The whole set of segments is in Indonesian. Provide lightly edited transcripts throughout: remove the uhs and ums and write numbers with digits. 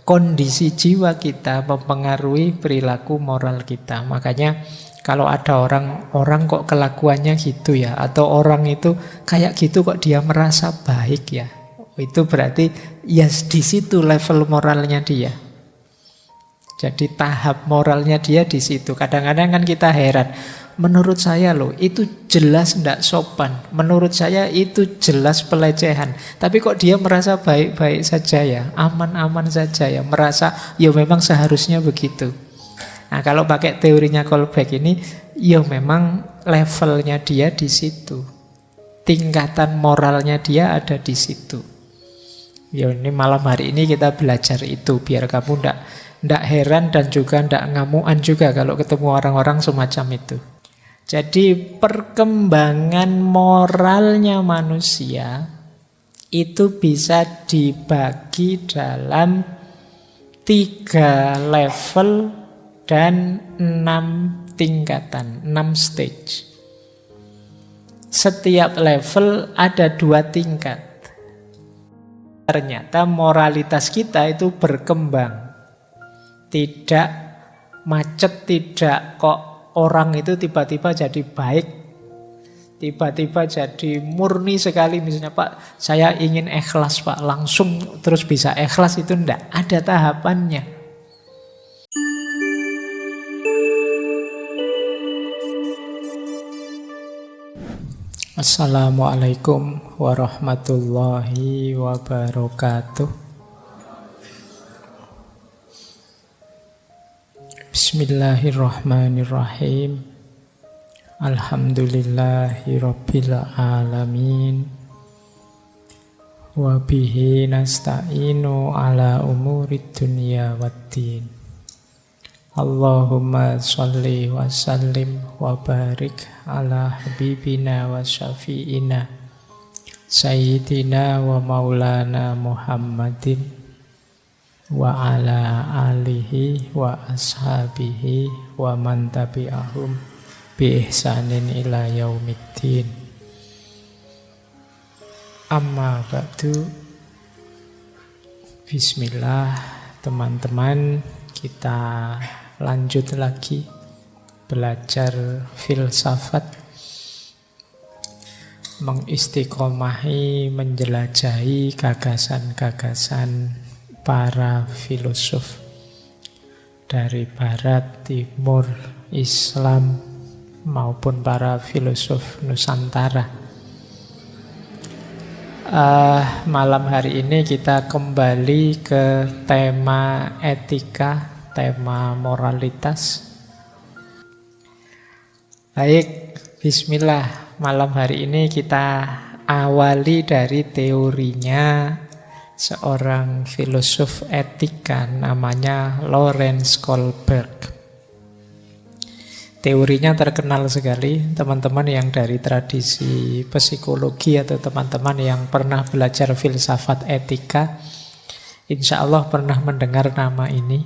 kondisi jiwa kita mempengaruhi perilaku moral kita. Makanya kalau ada orang kok kelakuannya gitu ya, atau orang itu kayak gitu kok dia merasa baik ya, itu berarti ya di situ level moralnya dia. Jadi tahap moralnya dia di situ. Kadang-kadang kan kita heran, menurut saya loh itu jelas tidak sopan, menurut saya itu jelas pelecehan, tapi kok dia merasa baik-baik saja ya, aman-aman saja ya, merasa ya memang seharusnya begitu. Nah kalau pakai teorinya Kolbeck ini, ya memang levelnya dia di situ, tingkatan moralnya dia ada di situ. Ya ini malam hari ini kita belajar itu biar kamu ndak heran dan juga ndak ngamuan juga kalau ketemu orang-orang semacam itu. Jadi perkembangan moralnya manusia itu bisa dibagi dalam 3 level dan 6 tingkatan, 6 stage. Setiap level ada 2 tingkat. Ternyata moralitas kita itu berkembang. Tidak macet, tidak kok orang itu tiba-tiba jadi baik, tiba-tiba jadi murni sekali. Misalnya, Pak, saya ingin ikhlas, Pak, langsung terus bisa ikhlas, itu enggak, ada tahapannya. Assalamualaikum warahmatullahi wabarakatuh. Bismillahirrahmanirrahim. Alhamdulillahi rabbil alamin. Wa bihi nasta'inu ala umurid dunya waddin. Allahumma sholli wa sallim wa barik ala habibina wa syafi'ina sayyidina wa maulana Muhammadin wa ala alihi wa ashabihi wa man tabi'ahum bi ihsanin ila yaumiddin. Amma ba'du. Bismillah, teman-teman, kita lanjut lagi belajar filsafat, mengistiqomahi, menjelajahi gagasan-gagasan para filosof dari barat, timur, Islam maupun para filosof Nusantara. Malam hari ini kita kembali ke tema etika, tema moralitas. Baik, bismillah. Malam hari ini kita awali dari teorinya seorang filosof etika namanya Lorenz Kohlberg. Teorinya terkenal sekali. Teman-teman yang dari tradisi psikologi atau teman-teman yang pernah belajar filsafat etika, insya Allah pernah mendengar nama ini.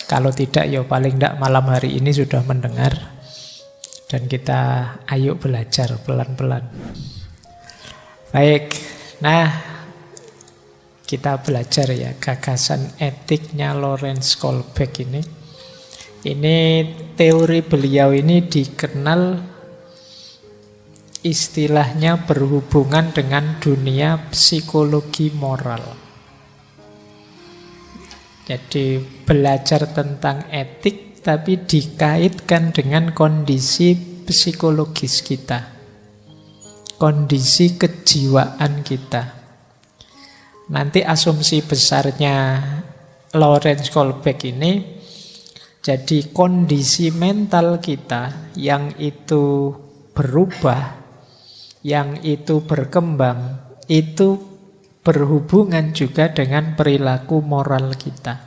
Kalau tidak, ya paling tidak malam hari ini sudah mendengar. Dan kita ayo belajar pelan-pelan. Baik, nah kita belajar ya gagasan etiknya Lorenz Kohlberg ini. Ini teori beliau ini dikenal istilahnya berhubungan dengan dunia psikologi moral. Jadi belajar tentang etik tapi dikaitkan dengan kondisi psikologis kita, kondisi kejiwaan kita. Nanti asumsi besarnya Lorenz Kohlberg ini, jadi kondisi mental kita yang itu berubah, yang itu berkembang, itu berhubungan juga dengan perilaku moral kita.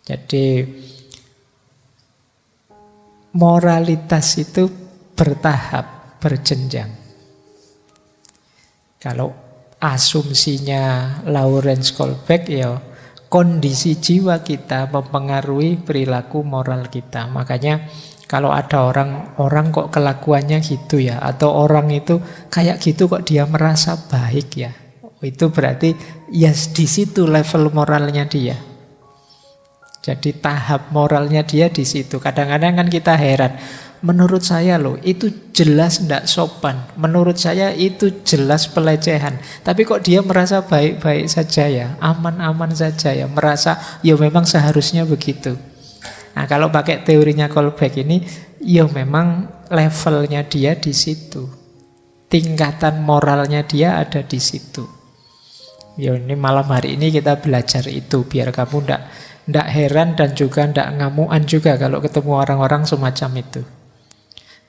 Jadi moralitas itu bertahap, berjenjang. Kalau asumsinya Lorenz Kohlberg, ya kondisi jiwa kita mempengaruhi perilaku moral kita. Makanya kalau ada orang kok kelakuannya gitu ya, atau orang itu kayak gitu kok dia merasa baik ya, Itu berarti ya di situ level moralnya dia. Jadi tahap moralnya dia di situ. Kadang-kadang kan kita heran, menurut saya loh itu jelas tidak sopan, menurut saya itu jelas pelecehan, tapi kok dia merasa baik-baik saja ya, aman-aman saja ya, merasa ya memang seharusnya begitu. Nah kalau pakai teorinya Kolbeck ini, ya memang levelnya dia di situ, tingkatan moralnya dia ada di situ. Ya ini malam hari ini kita belajar itu biar kamu ndak heran dan juga ndak ngamuan juga kalau ketemu orang-orang semacam itu.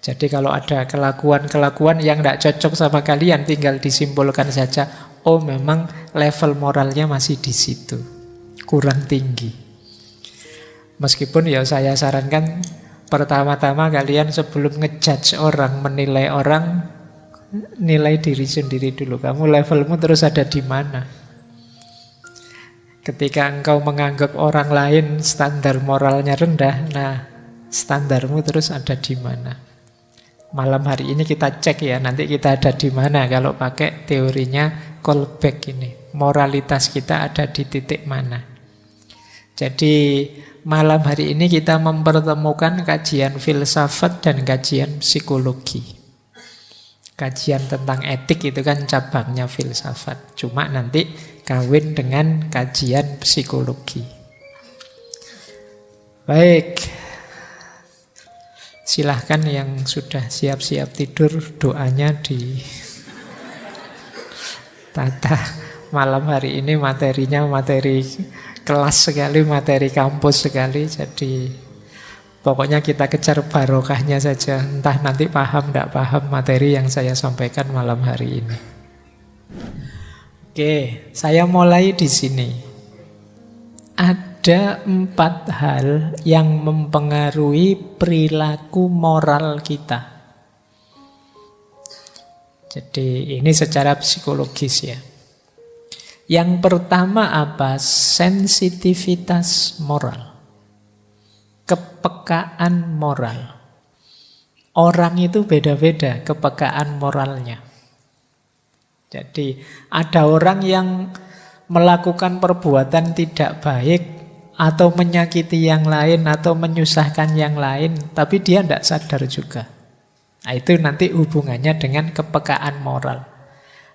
Jadi kalau ada kelakuan-kelakuan yang ndak cocok sama kalian, tinggal disimpulkan saja, oh memang level moralnya masih di situ, kurang tinggi. Meskipun ya saya sarankan pertama-tama kalian sebelum ngejudge orang, menilai orang, nilai diri sendiri dulu. Kamu levelmu terus ada di mana? Ketika engkau menganggap orang lain standar moralnya rendah, nah standarmu terus ada di mana? Malam hari ini kita cek ya, nanti kita ada di mana kalau pakai teorinya Kolbeck ini. Moralitas kita ada di titik mana? Jadi malam hari ini kita mempertemukan kajian filsafat dan kajian psikologi. Kajian tentang etik itu kan cabangnya filsafat. Cuma nanti kawin dengan kajian psikologi. Baik. Silahkan yang sudah siap-siap tidur, doanya di tata. Malam hari ini materinya materi kelas sekali, materi kampus sekali. Jadi pokoknya kita kejar barokahnya saja. Entah nanti paham tidak paham materi yang saya sampaikan malam hari ini. Oke, saya mulai di sini. Ada 4 hal yang mempengaruhi perilaku moral kita. Jadi ini secara psikologis ya. Yang pertama apa? Sensitivitas moral. Kepekaan moral. Orang itu beda-beda kepekaan moralnya. Jadi ada orang yang melakukan perbuatan tidak baik atau menyakiti yang lain atau menyusahkan yang lain, tapi dia tidak sadar juga. Nah, itu nanti hubungannya dengan kepekaan moral.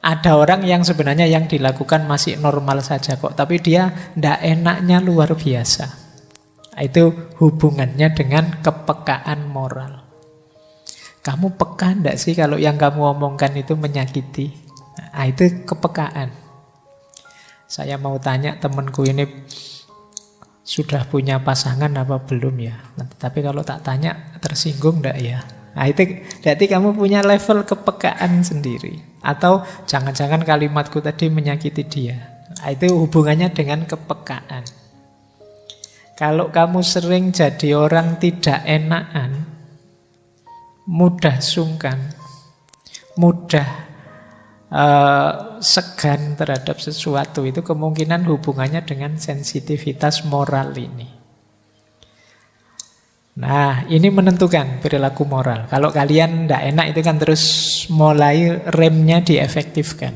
Ada orang yang sebenarnya yang dilakukan masih normal saja kok, tapi dia tidak enaknya luar biasa. Nah, itu hubungannya dengan kepekaan moral. Kamu peka tidak sih kalau yang kamu omongkan itu menyakiti? Nah, itu kepekaan. Saya mau tanya temanku ini sudah punya pasangan apa belum ya? Nah, tapi kalau tak tanya tersinggung enggak ya? Nah itu berarti kamu punya level kepekaan sendiri. Atau jangan-jangan kalimatku tadi menyakiti dia. Nah, itu hubungannya dengan kepekaan. Kalau kamu sering jadi orang tidak enakan, mudah sungkan, mudah segan terhadap sesuatu, itu kemungkinan hubungannya dengan sensitivitas moral ini. Nah, ini menentukan perilaku moral. Kalau kalian tidak enak itu kan terus mulai remnya diefektifkan.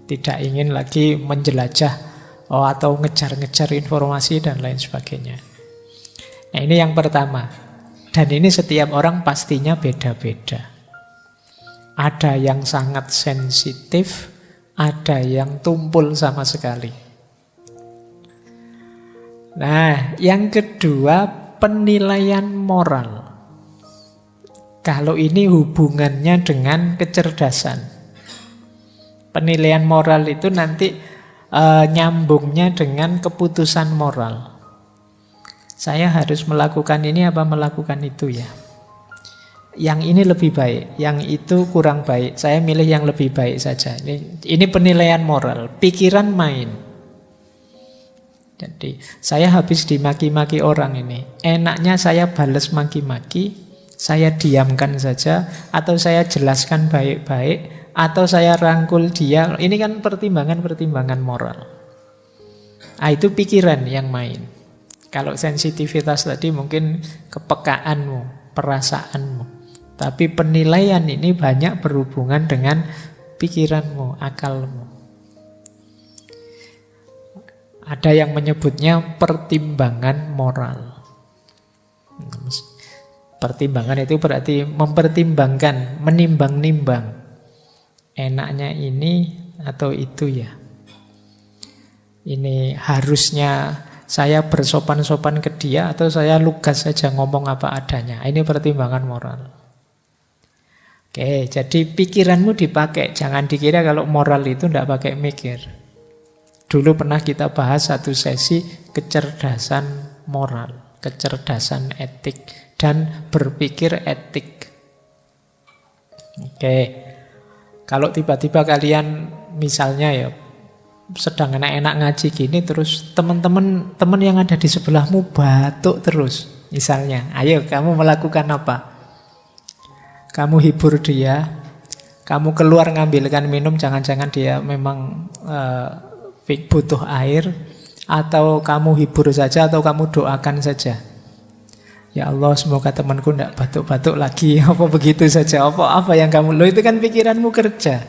Tidak ingin lagi menjelajah atau ngejar-ngejar informasi dan lain sebagainya. Nah, ini yang pertama. Dan ini setiap orang pastinya beda-beda. Ada yang sangat sensitif, ada yang tumpul sama sekali. Nah, yang kedua, penilaian moral. Kalau ini hubungannya dengan kecerdasan. Penilaian moral itu nanti nyambungnya dengan keputusan moral. Saya harus melakukan ini apa melakukan itu ya? Yang ini lebih baik, yang itu kurang baik. Saya milih yang lebih baik saja. Ini penilaian moral, pikiran main. Jadi saya habis dimaki-maki orang ini. Enaknya saya balas maki-maki, saya diamkan saja, atau saya jelaskan baik-baik, atau saya rangkul dia. Ini kan pertimbangan-pertimbangan moral. Itu pikiran yang main. Kalau sensitivitas tadi mungkin kepekaanmu, perasaanmu. Tapi penilaian ini banyak berhubungan dengan pikiranmu, akalmu. Ada yang menyebutnya pertimbangan moral. Pertimbangan itu berarti mempertimbangkan, menimbang-nimbang. Enaknya ini atau itu ya. Ini harusnya saya bersopan-sopan ke dia atau saya lugas saja ngomong apa adanya. Ini pertimbangan moral. Oke, jadi pikiranmu dipakai. Jangan dikira kalau moral itu tidak pakai mikir. Dulu pernah kita bahas satu sesi kecerdasan moral, kecerdasan etik, dan berpikir etik. Oke, kalau tiba-tiba kalian misalnya ya sedang enak-enak ngaji gini, terus teman-teman yang ada di sebelahmu batuk terus, misalnya, ayo kamu melakukan apa? Kamu hibur dia, kamu keluar ngambilkan minum, jangan-jangan dia memang butuh air, atau kamu hibur saja, atau kamu doakan saja. Ya Allah, semoga temanku tidak batuk-batuk lagi. Apa begitu saja? Apa yang kamu... Loh, itu kan pikiranmu kerja.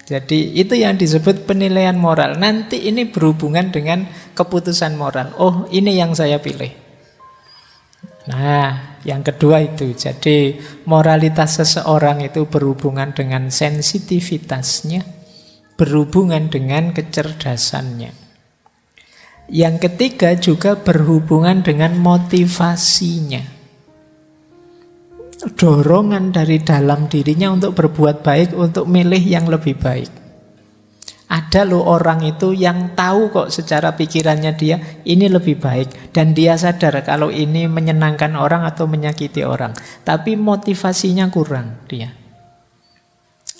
Jadi itu yang disebut penilaian moral. Nanti ini berhubungan dengan keputusan moral. Oh, ini yang saya pilih. Nah, yang kedua itu. Jadi moralitas seseorang itu berhubungan dengan sensitivitasnya, berhubungan dengan kecerdasannya. Yang ketiga juga berhubungan dengan motivasinya. Dorongan dari dalam dirinya untuk berbuat baik, untuk milih yang lebih baik. Ada loh orang itu yang tahu kok secara pikirannya dia ini lebih baik, dan dia sadar kalau ini menyenangkan orang atau menyakiti orang, tapi motivasinya kurang dia.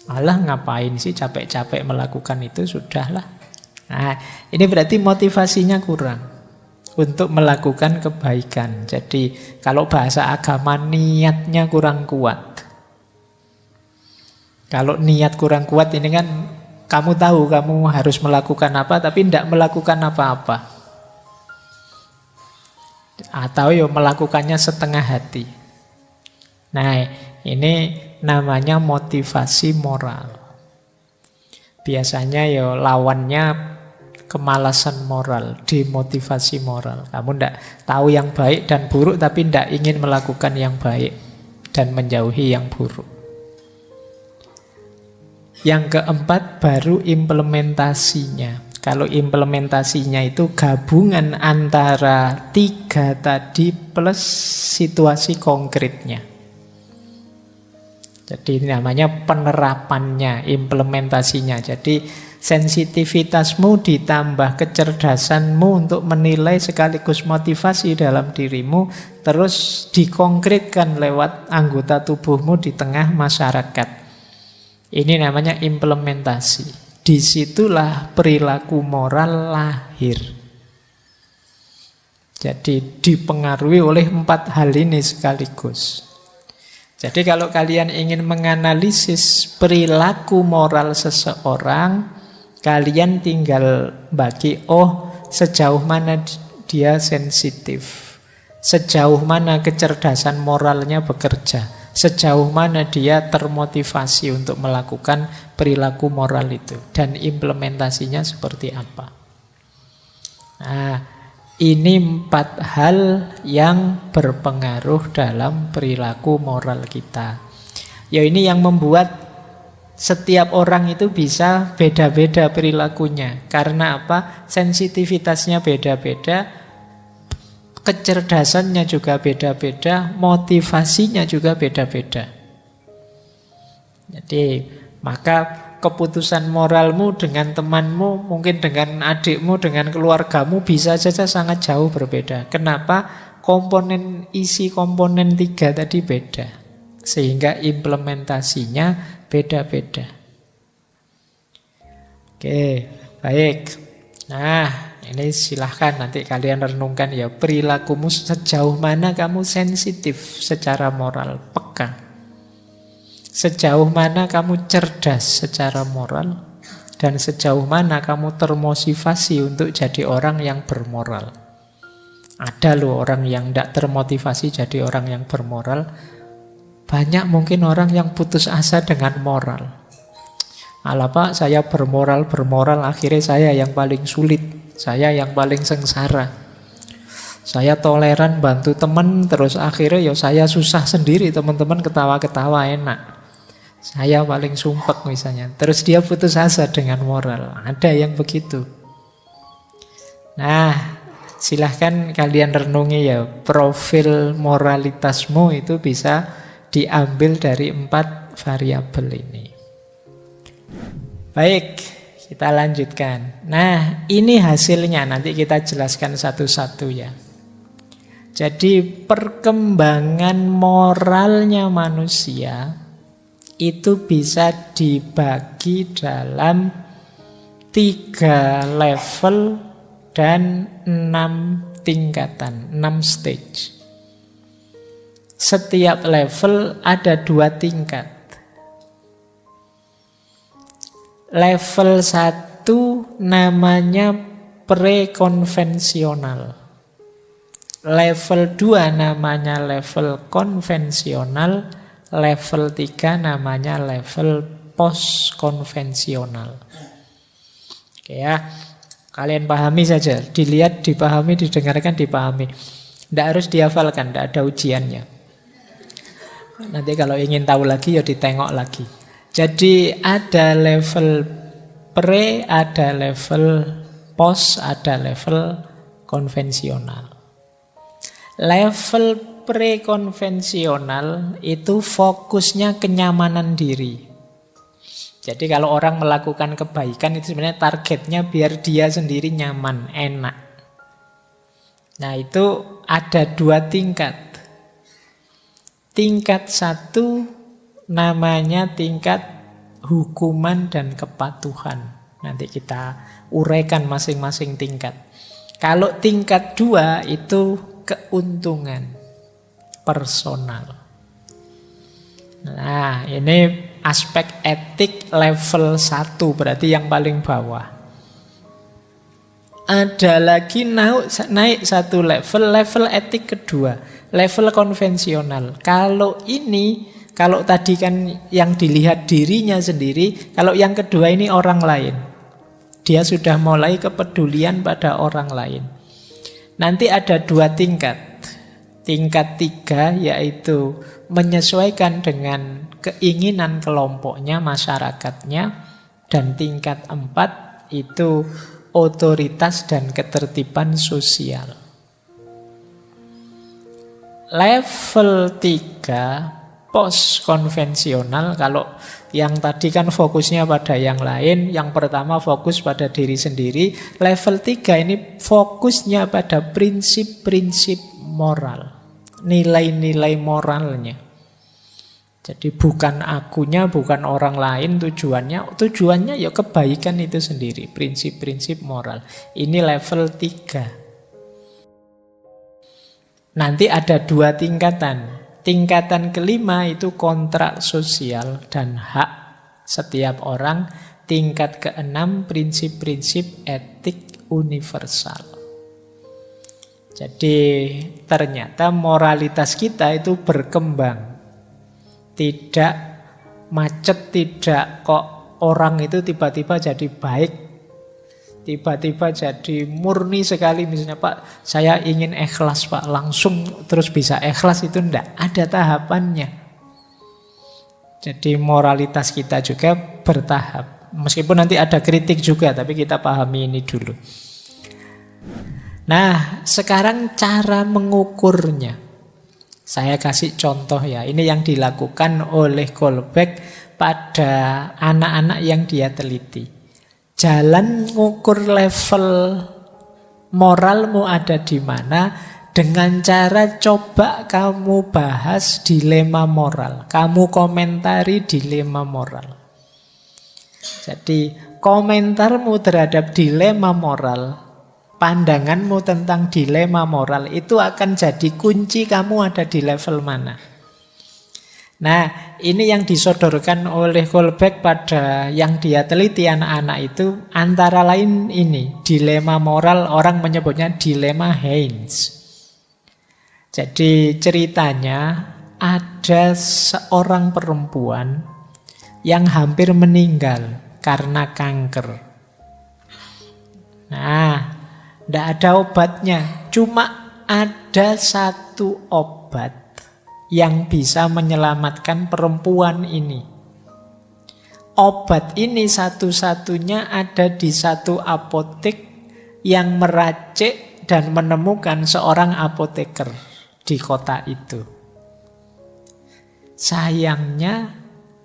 Alah, ngapain sih capek-capek melakukan itu, sudahlah. Nah, ini berarti motivasinya kurang untuk melakukan kebaikan. Jadi kalau bahasa agama, niatnya kurang kuat. Kalau niat kurang kuat ini kan kamu tahu kamu harus melakukan apa, tapi tidak melakukan apa-apa. Atau ya melakukannya setengah hati. Nah, ini namanya motivasi moral. Biasanya ya lawannya kemalasan moral, demotivasi moral. Kamu tidak tahu yang baik dan buruk, tapi tidak ingin melakukan yang baik dan menjauhi yang buruk. Yang keempat baru implementasinya. Kalau implementasinya itu gabungan antara tiga tadi plus situasi konkretnya. Jadi namanya penerapannya, implementasinya. Jadi sensitivitasmu ditambah kecerdasanmu untuk menilai sekaligus motivasi dalam dirimu, terus dikonkretkan lewat anggota tubuhmu di tengah masyarakat. Ini namanya implementasi. Disitulah perilaku moral lahir. Jadi dipengaruhi oleh 4 hal ini sekaligus. Jadi kalau kalian ingin menganalisis perilaku moral seseorang, kalian tinggal bagi, sejauh mana dia sensitif, sejauh mana kecerdasan moralnya bekerja, sejauh mana dia termotivasi untuk melakukan perilaku moral itu, dan implementasinya seperti apa. Nah, ini 4 hal yang berpengaruh dalam perilaku moral kita. Ya, ini yang membuat setiap orang itu bisa beda-beda perilakunya. Karena apa? Sensitivitasnya beda-beda, kecerdasannya juga beda-beda, motivasinya juga beda-beda. Jadi, maka keputusan moralmu dengan temanmu, mungkin dengan adikmu, dengan keluargamu bisa saja sangat jauh berbeda. Kenapa? Isi komponen 3 tadi beda. Sehingga implementasinya beda-beda. Oke, baik. Nah, ini silahkan nanti kalian renungkan ya. Perilakumu sejauh mana kamu sensitif secara moral, peka. Sejauh mana kamu cerdas secara moral, dan sejauh mana kamu termotivasi untuk jadi orang yang bermoral. Ada loh orang yang tidak termotivasi jadi orang yang bermoral. Banyak mungkin orang yang putus asa dengan moral. Malah Pak, saya bermoral, akhirnya saya yang paling sulit, saya yang paling sengsara. Saya toleran bantu teman, terus akhirnya ya saya susah sendiri, teman-teman ketawa-ketawa enak. Saya paling sumpek misalnya. Terus dia putus asa dengan moral. Ada yang begitu. Nah, silahkan kalian renungi ya, profil moralitasmu itu bisa diambil dari 4 variabel ini. Baik, kita lanjutkan. Nah, ini hasilnya, nanti kita jelaskan satu-satu ya. Jadi perkembangan moralnya manusia itu bisa dibagi dalam 3 level dan 6 tingkatan, 6 stage. Setiap level ada 2 tingkat. Level 1 namanya prekonvensional. Level 2 namanya level konvensional. Level 3 namanya level post-konvensional. Oke ya, kalian pahami saja. Dilihat, dipahami, didengarkan, dipahami. Tidak harus dihafalkan, tidak ada ujiannya. Nanti kalau ingin tahu lagi ya ditengok lagi. Jadi ada level pre, ada level post, ada level konvensional. Level prekonvensional itu fokusnya kenyamanan diri. Jadi kalau orang melakukan kebaikan itu sebenarnya targetnya biar dia sendiri nyaman, enak. Nah itu ada 2 tingkat. Tingkat 1 namanya tingkat hukuman dan kepatuhan. Nanti kita uraikan masing-masing tingkat. Kalau tingkat 2 itu keuntungan personal. Nah, ini aspek etik level 1, berarti yang paling bawah. Ada lagi naik 1 level etik kedua, level konvensional. Kalau tadi kan yang dilihat dirinya sendiri, kalau yang kedua ini orang lain. Dia sudah mulai kepedulian pada orang lain. Nanti ada 2 tingkat. Tingkat 3 yaitu menyesuaikan dengan keinginan kelompoknya, masyarakatnya. Dan tingkat 4 itu otoritas dan ketertiban sosial. Level 3 post konvensional, kalau yang tadi kan fokusnya pada yang lain, yang pertama fokus pada diri sendiri. Level 3 ini fokusnya pada prinsip-prinsip moral, nilai-nilai moralnya. Jadi bukan akunya, bukan orang lain tujuannya ya kebaikan itu sendiri, prinsip-prinsip moral. Ini level 3. Nanti ada 2 tingkatan. Tingkatan kelima itu kontrak sosial dan hak setiap orang. Tingkat keenam prinsip-prinsip etik universal. Jadi ternyata moralitas kita itu berkembang. Tidak macet, tidak kok orang itu tiba-tiba jadi baik, tiba-tiba jadi murni sekali. Misalnya Pak, saya ingin ikhlas Pak, langsung terus bisa ikhlas, itu enggak, ada tahapannya. Jadi moralitas kita juga bertahap. Meskipun nanti ada kritik juga, tapi kita pahami ini dulu. Nah, sekarang cara mengukurnya. Saya kasih contoh ya, ini yang dilakukan oleh Kolbeck pada anak-anak yang dia teliti. Jalan mengukur level moralmu ada di mana dengan cara coba kamu bahas dilema moral. Kamu komentari dilema moral. Jadi komentarmu terhadap dilema moral, pandanganmu tentang dilema moral itu akan jadi kunci kamu ada di level mana. Nah, ini yang disodorkan oleh Kolbeck pada yang dia teliti anak-anak itu antara lain ini, dilema moral, orang menyebutnya dilema Heinz. Jadi ceritanya ada seorang perempuan yang hampir meninggal karena kanker. Nah, tidak ada obatnya. Cuma ada satu obat yang bisa menyelamatkan perempuan ini. Obat ini satu-satunya ada di satu apotek yang meracik dan menemukan seorang apoteker di kota itu. Sayangnya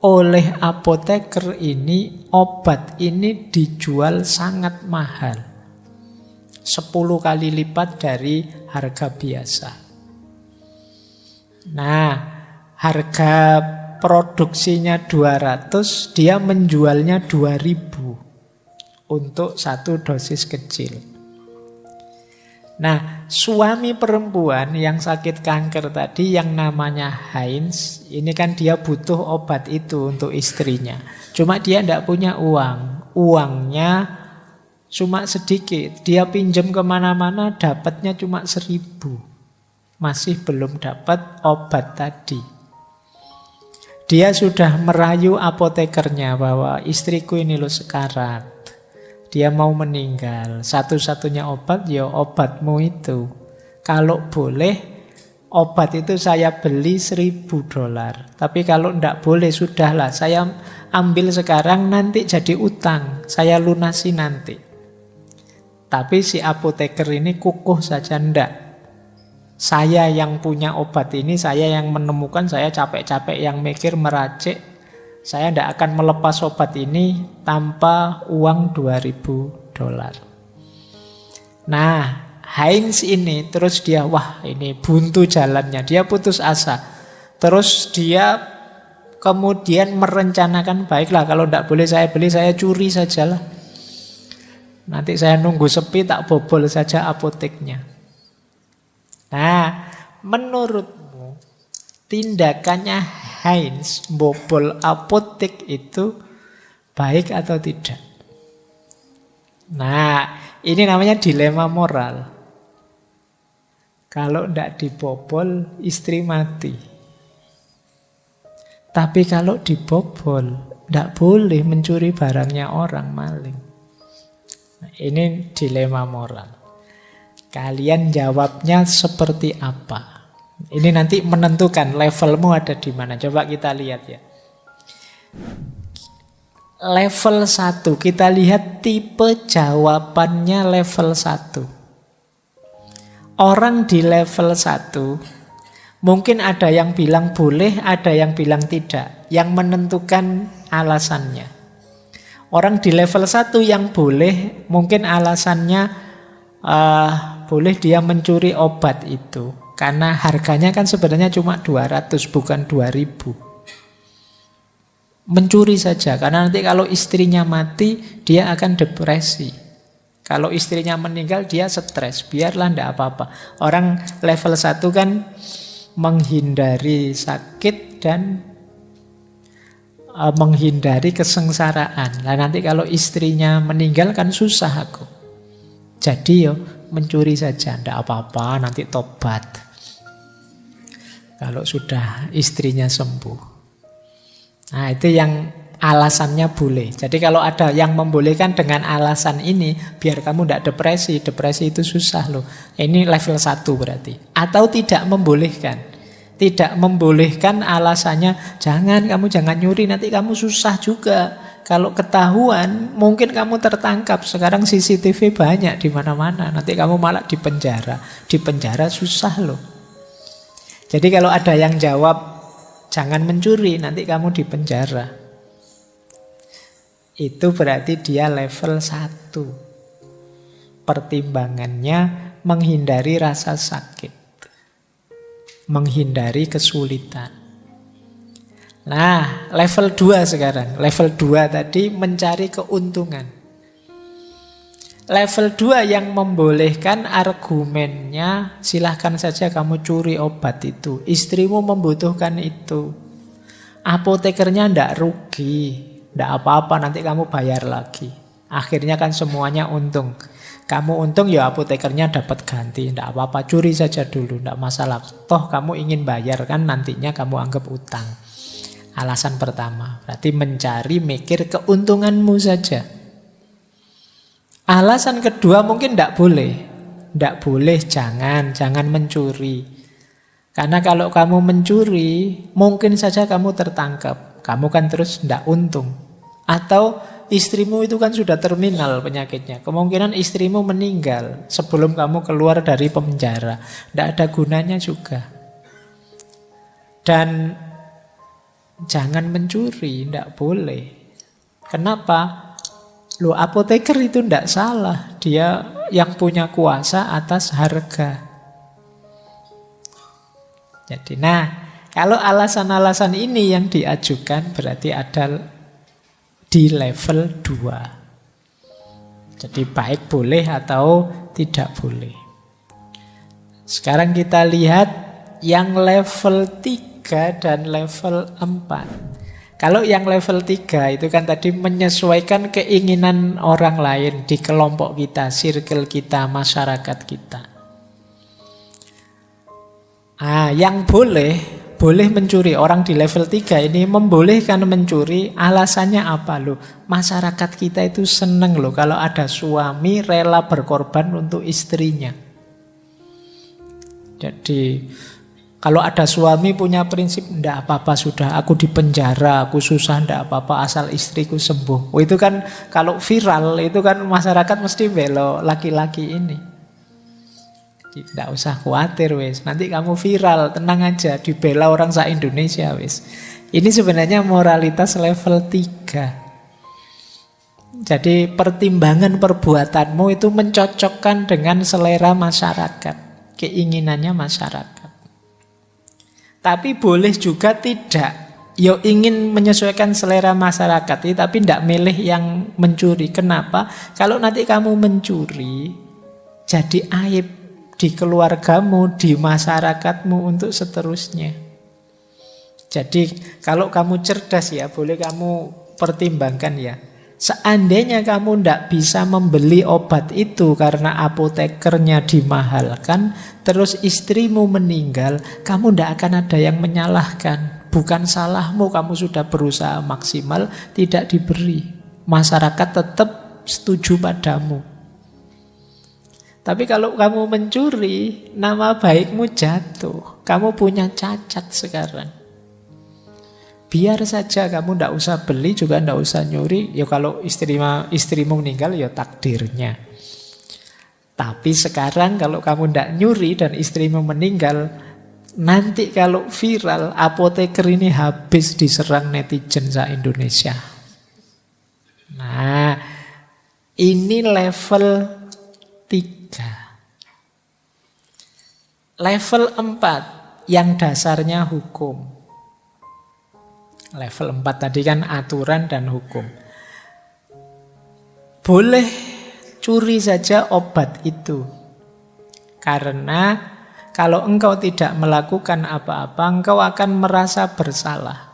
oleh apoteker ini, obat ini dijual sangat mahal. 10 kali lipat dari harga biasa. Nah, harga produksinya 200, dia menjualnya 2000 untuk satu dosis kecil. Nah, suami perempuan yang sakit kanker tadi yang namanya Heinz, ini kan dia butuh obat itu untuk istrinya. Cuma dia tidak punya uang. Uangnya cuma sedikit. Dia pinjam kemana-mana dapatnya cuma 1000. Masih belum dapat obat tadi. Dia sudah merayu apotekernya bahwa istriku ini loh sekarat. Dia mau meninggal. Satu-satunya obat ya obatmu itu. Kalau boleh obat itu saya beli $1000. Tapi kalau tidak boleh sudahlah. Saya ambil sekarang nanti jadi utang. Saya lunasi nanti. Tapi si apoteker ini kukuh saja ndak. Saya yang punya obat ini, saya yang menemukan, saya capek-capek yang mikir meracik. Saya tidak akan melepas obat ini tanpa uang $2000. Nah, Heinz ini terus dia, wah ini buntu jalannya. Dia putus asa. Terus dia kemudian merencanakan, baiklah kalau tidak boleh saya beli, saya curi sajalah. Nanti saya nunggu sepi, tak bobol saja apoteknya. Nah, menurutmu tindakannya Heinz bobol apotek itu baik atau tidak? Nah, ini namanya dilema moral. Kalau tidak dibobol, istri mati. Tapi kalau dibobol, tidak boleh mencuri barangnya orang, maling. Nah, ini dilema moral. Kalian jawabnya seperti apa? Ini nanti menentukan levelmu ada di mana. Coba kita lihat ya. Level 1, kita lihat tipe jawabannya level 1. Orang di level 1, mungkin ada yang bilang boleh, ada yang bilang tidak. Yang menentukan alasannya. Orang di level 1 yang boleh, mungkin alasannya boleh dia mencuri obat itu karena harganya kan sebenarnya cuma 200 bukan 2000. Mencuri saja karena nanti kalau istrinya mati dia akan depresi. Kalau istrinya meninggal dia stres, biarlah tidak apa-apa. Orang level 1 kan menghindari sakit dan menghindari kesengsaraan. Nah, nanti kalau istrinya meninggal kan susah aku. Jadi mencuri saja, tidak apa-apa, nanti tobat. Kalau sudah istrinya sembuh. Nah, itu yang alasannya boleh. Jadi kalau ada yang membolehkan dengan alasan ini, biar kamu tidak depresi. Depresi itu susah loh. Ini level 1 berarti. Atau tidak membolehkan. Tidak membolehkan alasannya, kamu jangan nyuri, nanti kamu susah juga. Kalau ketahuan, mungkin kamu tertangkap. Sekarang CCTV banyak di mana-mana. Nanti kamu malah dipenjara. Dipenjara susah loh. Jadi kalau ada yang jawab, jangan mencuri, nanti kamu dipenjara. Itu berarti dia level 1. Pertimbangannya menghindari rasa sakit. Menghindari kesulitan. Nah, level 2 sekarang. Level 2 tadi mencari keuntungan. Level 2 yang membolehkan argumennya, silahkan saja kamu curi obat itu. Istrimu membutuhkan itu. Apotekernya ndak rugi. Ndak apa-apa, nanti kamu bayar lagi. Akhirnya kan semuanya untung. Kamu untung ya apotekernya dapat ganti. Ndak apa-apa, curi saja dulu, ndak masalah. Toh kamu ingin bayar kan, nantinya kamu anggap utang. Alasan pertama, berarti mencari mikir keuntunganmu saja. Alasan kedua mungkin tidak boleh. Tidak boleh, jangan mencuri. Karena kalau kamu mencuri, mungkin saja kamu tertangkap. Kamu kan terus tidak untung. Atau istrimu itu kan sudah terminal penyakitnya. Kemungkinan istrimu meninggal sebelum kamu keluar dari penjara. Tidak ada gunanya juga. Dan jangan mencuri, tidak boleh. Kenapa? Loh, apoteker itu tidak salah. Dia yang punya kuasa atas harga. Jadi, kalau alasan-alasan ini yang diajukan berarti ada di level 2. Jadi baik boleh atau tidak boleh. Sekarang kita lihat yang level 3 dan level 4. Kalau yang level 3 itu kan tadi menyesuaikan keinginan orang lain di kelompok kita, circle kita, masyarakat kita. Yang boleh mencuri. Orang di level 3 ini membolehkan mencuri. Alasannya apa loh? Masyarakat kita itu seneng loh kalau ada suami rela berkorban untuk istrinya. Jadi kalau ada suami punya prinsip, ndak apa-apa sudah, aku di penjara, aku susah, ndak apa-apa asal istriku sembuh. Itu kan kalau viral itu kan masyarakat mesti belo laki-laki ini. Tidak usah khawatir wis. Nanti kamu viral, tenang aja, dibela orang se-Indonesia wis. Ini sebenarnya moralitas level 3. Jadi pertimbangan perbuatanmu itu mencocokkan dengan selera masyarakat, keinginannya masyarakat. Tapi boleh juga tidak. Yo ingin menyesuaikan selera masyarakat, tapi tidak milih yang mencuri. Kenapa? Kalau nanti kamu mencuri, jadi aib di keluargamu, di masyarakatmu untuk seterusnya. Jadi kalau kamu cerdas ya, boleh kamu pertimbangkan ya. Seandainya kamu tidak bisa membeli obat itu karena apotekernya dimahalkan, terus istrimu meninggal, kamu tidak akan ada yang menyalahkan. Bukan salahmu, kamu sudah berusaha maksimal, tidak diberi. Masyarakat tetap setuju padamu. Tapi kalau kamu mencuri, nama baikmu jatuh. Kamu punya cacat sekarang. Biar saja kamu tidak usah beli, juga tidak usah nyuri. Ya kalau istrimu meninggal, ya takdirnya. Tapi sekarang kalau kamu tidak nyuri dan istrimu meninggal, nanti kalau viral, apoteker ini habis diserang netizen se-Indonesia. Nah, ini level 3. Level 4 yang dasarnya hukum. Level 4 tadi kan aturan dan hukum. Boleh curi saja obat itu. Karena kalau engkau tidak melakukan apa-apa, engkau akan merasa bersalah.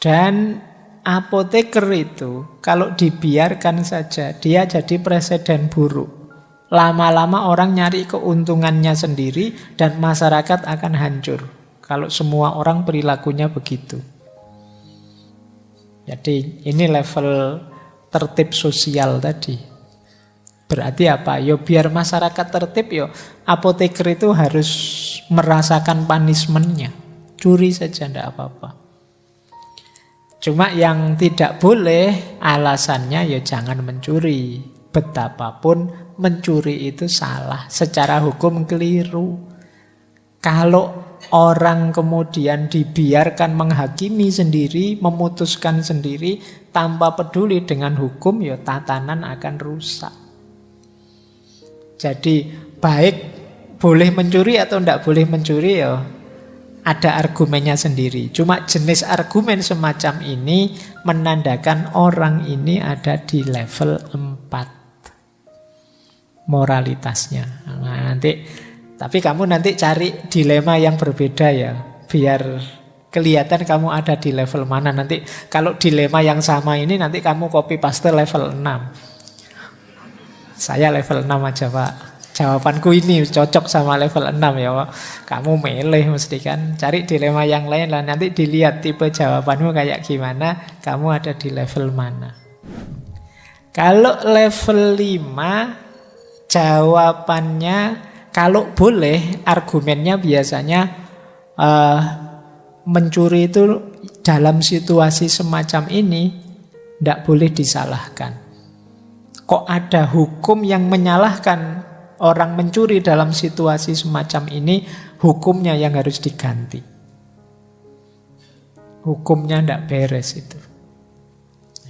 Dan apoteker itu kalau dibiarkan saja, dia jadi presiden buruk. Lama-lama orang nyari keuntungannya sendiri dan masyarakat akan hancur. Kalau semua orang perilakunya begitu. Jadi ini level tertib sosial tadi. Berarti apa? Yo biar masyarakat tertib, yo apoteker itu harus merasakan punishment-nya. Curi saja tidak apa-apa. Cuma yang tidak boleh alasannya ya jangan mencuri. Betapapun mencuri itu salah, secara hukum keliru. Kalau orang kemudian dibiarkan menghakimi sendiri, memutuskan sendiri tanpa peduli dengan hukum, ya tatanan akan rusak. Jadi baik boleh mencuri atau tidak boleh mencuri ya ada argumennya sendiri. Cuma jenis argumen semacam ini menandakan orang ini ada di level 4 moralitasnya. Nah, tapi kamu nanti cari dilema yang berbeda ya, biar kelihatan kamu ada di level mana. Nanti kalau dilema yang sama ini nanti kamu copy paste level 6. Saya level 6 aja Pak. jawabanku ini cocok sama level 6 ya. Kamu milih mesti kan. Cari dilema yang lain lah. Nanti dilihat tipe jawabanmu kayak gimana. Kamu ada di level mana. Kalau level 5, jawabannya kalau boleh, argumennya biasanya mencuri itu dalam situasi semacam ini tidak boleh disalahkan. Kok ada hukum yang menyalahkan orang mencuri dalam situasi semacam ini, hukumnya yang harus diganti. Hukumnya tidak beres itu.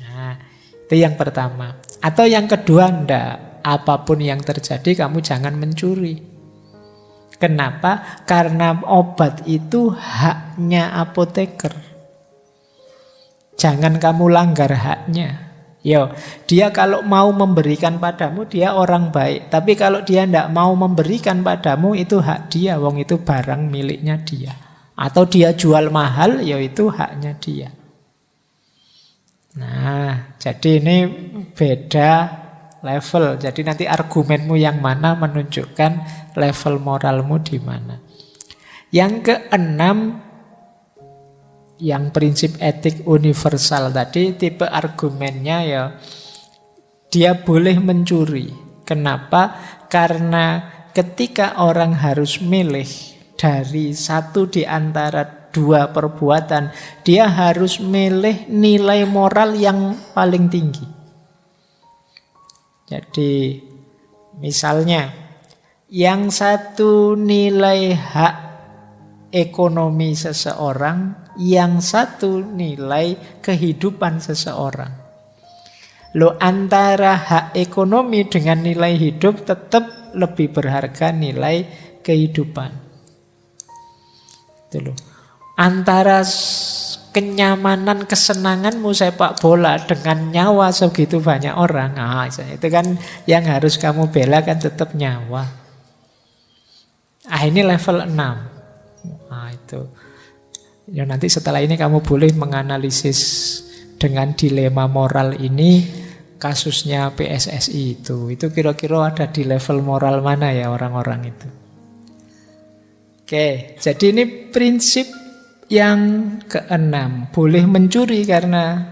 Nah, itu yang pertama. Atau yang kedua, tidak. Apapun yang terjadi, kamu jangan mencuri. Kenapa? Karena obat itu haknya apoteker. Jangan kamu langgar haknya. Yo, dia kalau mau memberikan padamu, dia orang baik. Tapi kalau dia tidak mau memberikan padamu, itu hak dia. Wong itu barang miliknya dia. Atau dia jual mahal, ya itu haknya dia. Nah, jadi ini beda level. Jadi nanti argumenmu yang mana menunjukkan level moralmu di mana. Yang keenam, yang prinsip etik universal tadi, tipe argumennya ya dia boleh mencuri. Kenapa? Karena ketika orang harus milih dari satu di antara dua perbuatan, dia harus milih nilai moral yang paling tinggi. Jadi misalnya yang satu nilai hak ekonomi seseorang, yang satu nilai kehidupan seseorang. Loh, antara hak ekonomi dengan nilai hidup tetap lebih berharga nilai kehidupan. Itu loh. Antara kenyamanan, kesenanganmu sepak bola dengan nyawa segitu banyak orang. Nah, itu kan yang harus kamu bela kan tetap nyawa. Ini level 6. Nah, itu. Ya, nanti setelah ini kamu boleh menganalisis dengan dilema moral ini kasusnya PSSI itu. Itu kira-kira ada di level moral mana ya orang-orang itu. Oke, jadi ini prinsip yang keenam. Boleh mencuri karena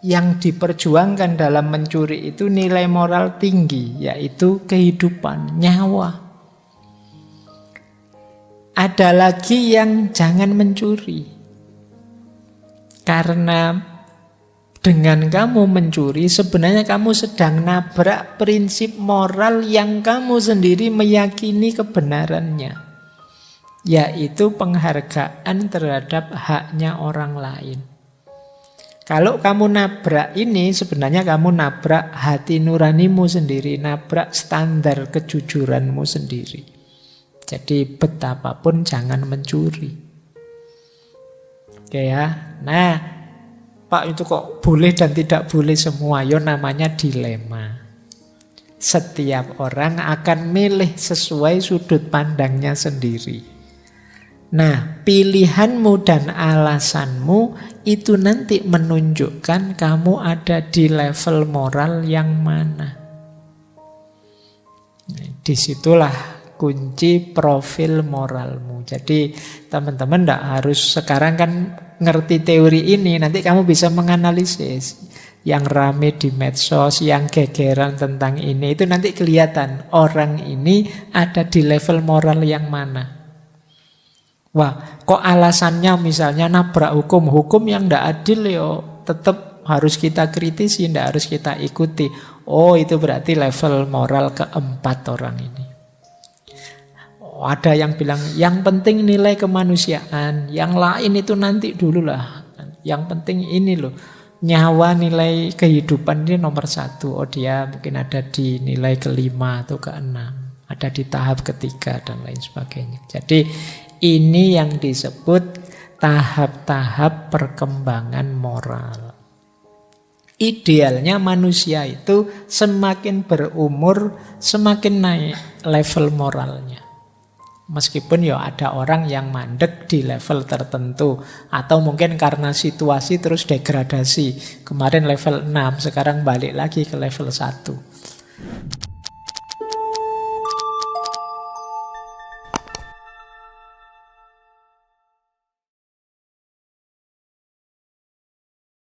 yang diperjuangkan dalam mencuri itu nilai moral tinggi, yaitu kehidupan, nyawa. Ada lagi yang jangan mencuri. Karena dengan kamu mencuri, sebenarnya kamu sedang nabrak prinsip moral yang kamu sendiri meyakini kebenarannya. Yaitu penghargaan terhadap haknya orang lain. Kalau kamu nabrak ini, sebenarnya kamu nabrak hati nuranimu sendiri, nabrak standar kejujuranmu sendiri. Jadi betapapun jangan mencuri. Oke ya. Nah, Pak, itu kok boleh dan tidak boleh semua? Ya namanya dilema. Setiap orang akan milih sesuai sudut pandangnya sendiri. Nah, pilihanmu dan alasanmu itu nanti menunjukkan kamu ada di level moral yang mana. Disitulah kunci profil moralmu. Jadi teman-teman tidak harus sekarang kan ngerti teori ini, nanti kamu bisa menganalisis yang rame di medsos, yang gegeran tentang ini, itu nanti kelihatan orang ini ada di level moral yang mana. Wah, kok alasannya misalnya nabrak hukum yang tidak adil ya tetap harus kita kritisi, tidak harus kita ikuti. Oh, itu berarti level moral keempat orang ini. Ada yang bilang, yang penting nilai kemanusiaan, yang lain itu nanti dulu lah. Yang penting ini loh, nyawa, nilai kehidupan ini nomor satu. Oh, dia mungkin ada di nilai kelima atau keenam, ada di tahap ketiga dan lain sebagainya. Jadi ini yang disebut tahap-tahap perkembangan moral. Idealnya manusia itu semakin berumur, semakin naik level moralnya. Meskipun ya ada orang yang mandek di level tertentu. Atau mungkin karena situasi terus degradasi. Kemarin level 6, sekarang balik lagi ke level 1.